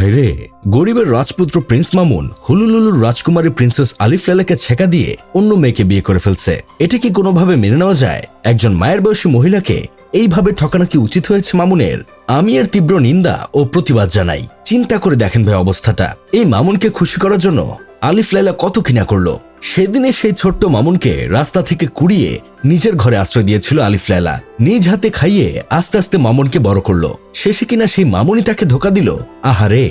ভাইরে, গরিবের রাজপুত্র প্রিন্স মামুন হুলুলুলুর রাজকুমারী প্রিন্সেস আলিফ লায়লাকে ছেঁকা দিয়ে অন্য মেয়েকে বিয়ে করে ফেলছে। এটা কি কোনোভাবে মেনে নেওয়া যায়? একজন মায়ের বয়সী মহিলাকে এইভাবে ঠকানো কি উচিত হয়েছে মামুনের? আমি এর তীব্র নিন্দা ও প্রতিবাদ জানাই। চিন্তা করে দেখেন ভাই অবস্থাটা। এই মামুনকে খুশি করার জন্য আলিফ লায়লা কত কিনা করলো। সেদিনে সেই ছোট্ট মামুনকে রাস্তা থেকে কুড়িয়ে নিজের ঘরে আশ্রয় দিয়েছিল আলিফ লায়লা। নিজ হাতে খাইয়ে আস্তে আস্তে মামুনকে বড় করলো। শেষে কিনা সেই মামুনই তাকে ধোকা দিল। আহারে,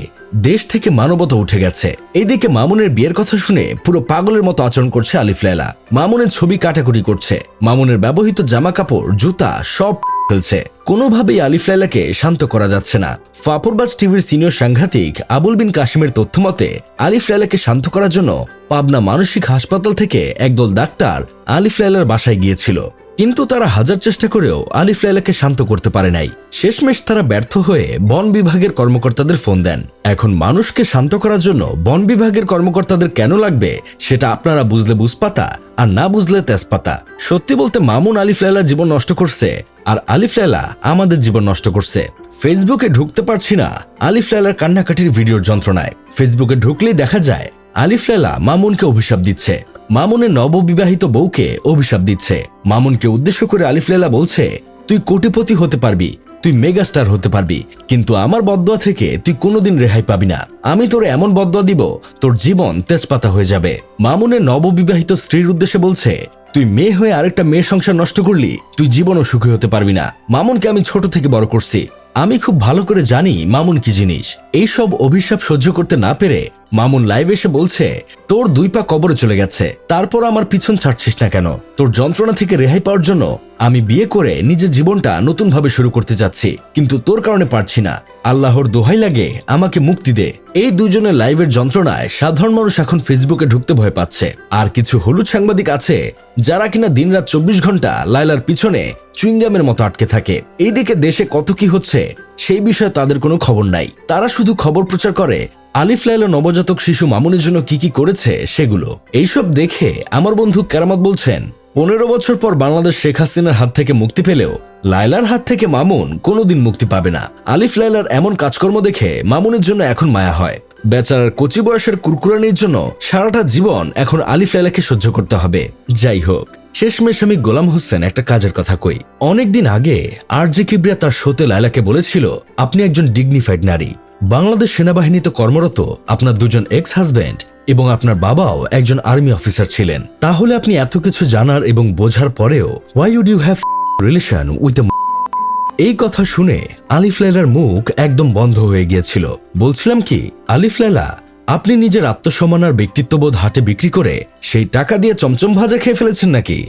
দেশ থেকে মানবতা উঠে গেছে। এইদিকে মামুনের বিয়ের কথা শুনে পুরো পাগলের মতো আচরণ করছে আলিফ লায়লা। মামুনের ছবি কাটাকুটি করছে, মামুনের ব্যবহৃত জামা কাপড় জুতা সব ফেলছে। কোনোভাবেই আলিফ লায়লাকে শান্ত করা যাচ্ছে না। ফাপরবাজ টিভির সিনিয়র সাংঘাতিক আবুল বিন কাশিমের তথ্য মতে আলিফ লায়লাকে শান্ত করার জন্য পাবনা মানসিক হাসপাতাল থেকে একদল ডাক্তার আলিফ লায়লার বাসায় গিয়েছিল, কিন্তু তারা হাজার চেষ্টা করেও আলিফ লায়লাকে শান্ত করতে পারে নাই। শেষমেশ তারা ব্যর্থ হয়ে বন বিভাগের কর্মকর্তাদের ফোন দেন। এখন মানুষকে শান্ত করার জন্য বন বিভাগের কর্মকর্তাদের কেন লাগবে সেটা আপনারা বুঝলে বুঝপাতা আর না বুঝলে তেজপাতা। সত্যি বলতে মামুন আলিফ লায়লার জীবন নষ্ট করছে, আর আলিফ লায়লা আমাদের জীবন নষ্ট করছে। ফেসবুকে ঢুকতে পারছি না আলিফ লায়লার কান্নাকাটির ভিডিওর যন্ত্রণায়। ফেসবুকে ঢুকলেই দেখা যায় আলিফ লায়লা মামুনকে অভিশাপ দিচ্ছে, মামুনের নববিবাহিত বউকে অভিশাপ দিচ্ছে। মামুনকে উদ্দেশ্য করে আলিফ লায়লা বলছে, তুই কোটিপতি হতে পারবি, তুই মেগাস্টার হতে পারবি, কিন্তু আমার বদদোয়া থেকে তুই কোনোদিন রেহাই পাবি না। আমি তোর এমন বদদোয়া দিব তোর জীবন তেজপাতা হয়ে যাবে। মামুনের নববিবাহিত স্ত্রীর উদ্দেশ্যে বলছে, তুই মেয়ে হয়ে আরেকটা মেয়ের সংসার নষ্ট করলি, তুই জীবনও সুখী হতে পারবি না। মামুনকে আমি ছোট থেকে বড় করছি, আমি খুব ভালো করে জানি মামুন কি জিনিস। এইসব অভিশাপ সহ্য করতে না পেরে মামুন লাইভ এসে বলছে, তোর 2 পা কবরে চলে গেছে, তারপর আমার পিছন ছাড়ছিস না কেন? তোর যন্ত্রণা থেকে রেহাই পাওয়ার জন্য আমি বিয়ে করে নিজের জীবনটা নতুন ভাবে শুরু করতে যাচ্ছি, কিন্তু তোর কারণে পারছি না। আল্লাহর দোহাই লাগে আমাকে মুক্তি দে। এই দুজনের লাইভের যন্ত্রণায় সাধারণ মানুষ এখন ফেসবুকে ঢুকতে ভয় পাচ্ছে। আর কিছু হলুদ সাংবাদিক আছে যারা কিনা দিনরাত 24 ঘন্টা লায়লার পিছনে চুইংগামের মতো আটকে থাকে। এইদিকে দেশে কত কি হচ্ছে সেই বিষয়ে তাদের কোনো খবর নাই। তারা শুধু খবর প্রচার করে আলিফ লায়লা নবজাতক শিশু মামুনের জন্য কি কি করেছে সেগুলো। এইসব দেখে আমার বন্ধু কেরামত বলছেন, 15 বছর পর বাংলাদেশ শেখ হাসিনার হাত থেকে মুক্তি পেলেও লায়লার হাত থেকে মামুন কোনোদিন মুক্তি পাবে না। আলিফ লায়লার এমন কাজকর্ম দেখে মামুনের জন্য এখন মায়া হয়। বেচারার কচি বয়সের কুরকুরানির জন্য সারাটা জীবন এখন আলিফ লায়লাকে সহ্য করতে হবে। যাই হোক, শেষমেশ আমি গোলাম হোসেন একটা কাজের কথা কই। অনেকদিন আগে আরজে কিবরিয়া তার শোতে লায়লাকে বলেছিল, আপনি একজন ডিগনিফাইড নারী। বাংলাদেশ সেনাবাহিনীতে কর্মরত আপনার 2জন এক্স হাজব্যান্ড এবং আপনার বাবাও একজন আর্মি অফিসার ছিলেন। তাহলে আপনি এত কিছু জানার এবং বোঝার পরেও why would you have relation with a. এই কথা শুনে আলিফ লায়লার মুখ একদম বন্ধ হয়ে গিয়েছিল। বলছিলাম কি, আলিফ লায়লা, আপনি নিজের আত্মসম্মান আর ব্যক্তিত্ববোধ হাটে বিক্রি করে সেই টাকা দিয়ে চমচম ভাজা খেয়ে ফেলেছেন নাকি?